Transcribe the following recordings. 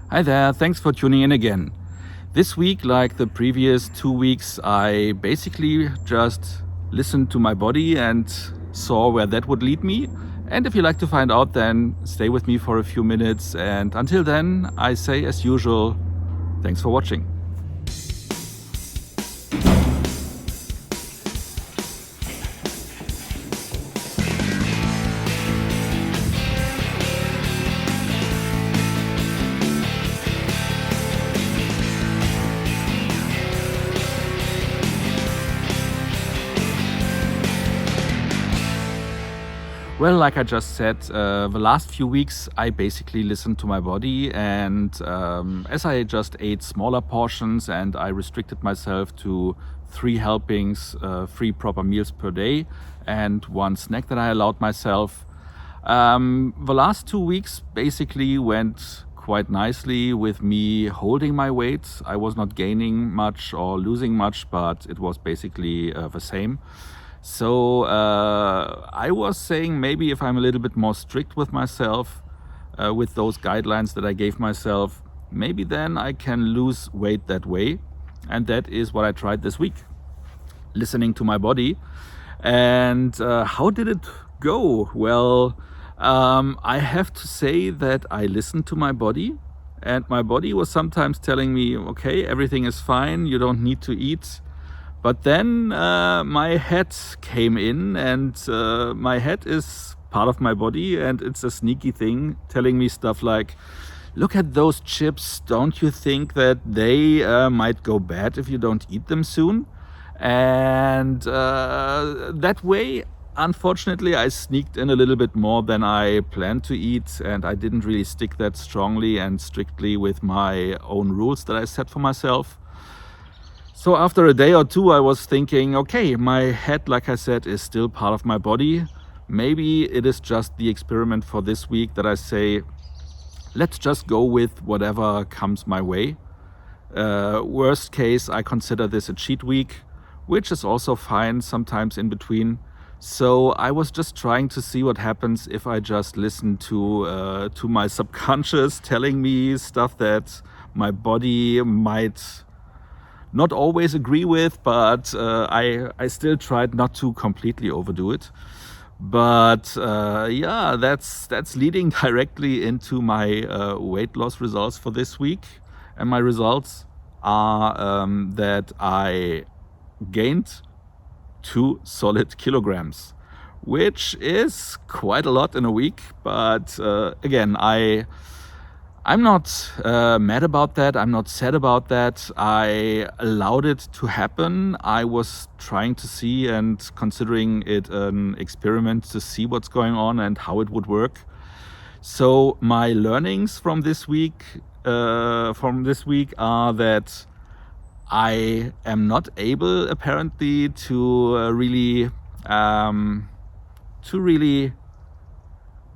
Hi there, thanks for tuning in again. This week, like the previous 2 weeks, I basically just listened to my body and saw where that would lead me. And if you like to find out, then stay with me for a few minutes. And until then, I say as usual, thanks for watching. Well, like I just said, the last few weeks I basically listened to my body, and as I just ate smaller portions and I restricted myself to 3 helpings, 3 proper meals per day, and 1 snack that I allowed myself, the last 2 weeks basically went quite nicely with me holding my weight. I was not gaining much or losing much, but it was basically the same. So I was saying maybe if I'm a little bit more strict with myself, with those guidelines that I gave myself, maybe then I can lose weight that way. And that is what I tried this week, listening to my body. And how did it go? Well, I have to say that I listened to my body, and my body was sometimes telling me, okay, everything is fine, you don't need to eat. But then my head came in, and my head is part of my body, and it's a sneaky thing telling me stuff like, look at those chips, don't you think that they might go bad if you don't eat them soon? And that way, unfortunately, I sneaked in a little bit more than I planned to eat, and I didn't really stick that strongly and strictly with my own rules that I set for myself. So after a day or 2, I was thinking, okay, my head, like I said, is still part of my body. Maybe it is just the experiment for this week that I say, let's just go with whatever comes my way. Worst case, I consider this a cheat week, which is also fine sometimes in between. So I was just trying to see what happens if I just listen to my subconscious telling me stuff that my body might not always agree with, but I still tried not to completely overdo it. But yeah, that's leading directly into my weight loss results for this week. And my results are that I gained 2 solid kilograms, which is quite a lot in a week. But again, I'm not mad about that. I'm not sad about that. I allowed it to happen. I was trying to see and considering it an experiment to see what's going on and how it would work. So my learnings from this week are that I am not able apparently to really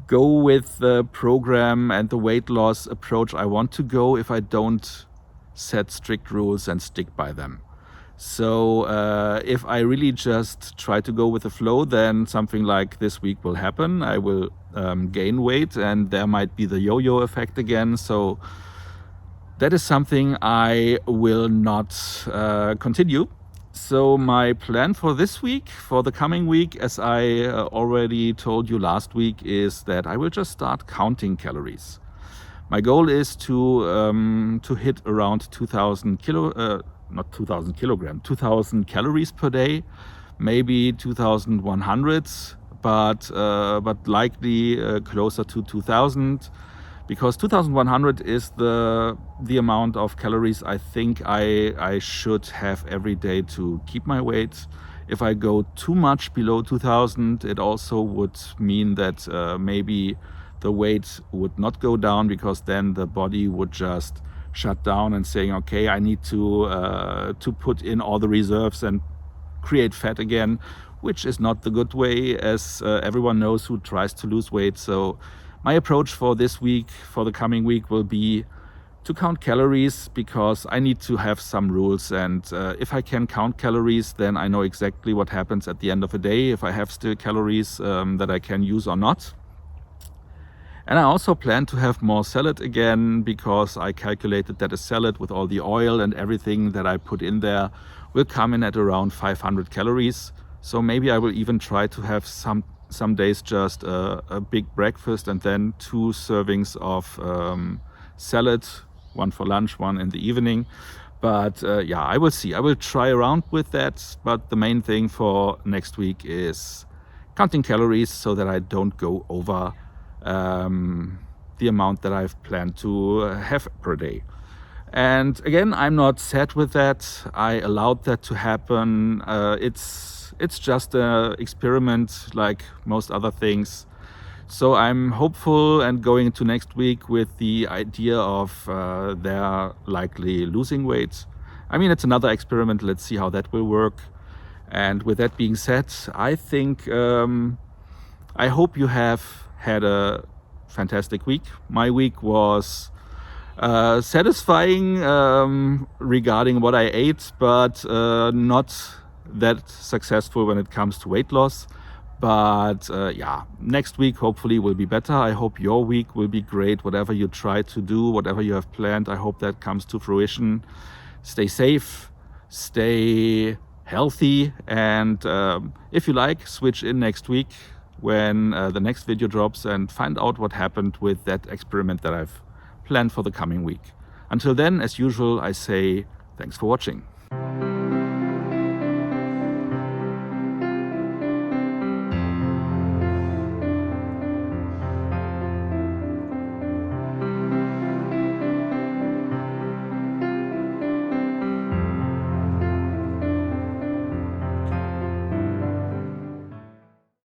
go with the program and the weight loss approach I want to go if I don't set strict rules and stick by them. So if I really just try to go with the flow, then something like this week will happen. I will gain weight, and there might be the yo-yo effect again. So that is something I will not continue. So my plan for this week, for the coming week, as I already told you last week, is that I will just start counting calories. My goal is to hit around 2,000 calories per day, maybe 2,100, but likely closer to 2,000. Because 2,100 is the amount of calories I think I should have every day to keep my weight. If I go too much below 2,000, it also would mean that maybe the weight would not go down, because then the body would just shut down and saying, okay, I need to put in all the reserves and create fat again, which is not the good way, as everyone knows who tries to lose weight. So my approach for this week, for the coming week, will be to count calories, because I need to have some rules. And if I can count calories, then I know exactly what happens at the end of the day, if I have still calories that I can use or not. And I also plan to have more salad again, because I calculated that a salad with all the oil and everything that I put in there will come in at around 500 calories. So maybe I will even try to have some days just a big breakfast and then 2 servings of salad, one for lunch, one in the evening. But yeah, I will see. I will try around with that. But the main thing for next week is counting calories so that I don't go over the amount that I've planned to have per day. And again, I'm not sad with that. I allowed that to happen. It's just an experiment like most other things. So I'm hopeful and going into next week with the idea of they're likely losing weight. I mean, it's another experiment. Let's see how that will work. And with that being said, I think I hope you have had a fantastic week. My week was satisfying regarding what I ate, but not that successful when it comes to weight loss. But yeah, next week hopefully will be better. I hope your week will be great. Whatever you try to do, whatever you have planned, I hope that comes to fruition. Stay safe, stay healthy, and if you like, switch in next week when the next video drops and find out what happened with that experiment that I've planned for the coming week. Until then, as usual, I say thanks for watching.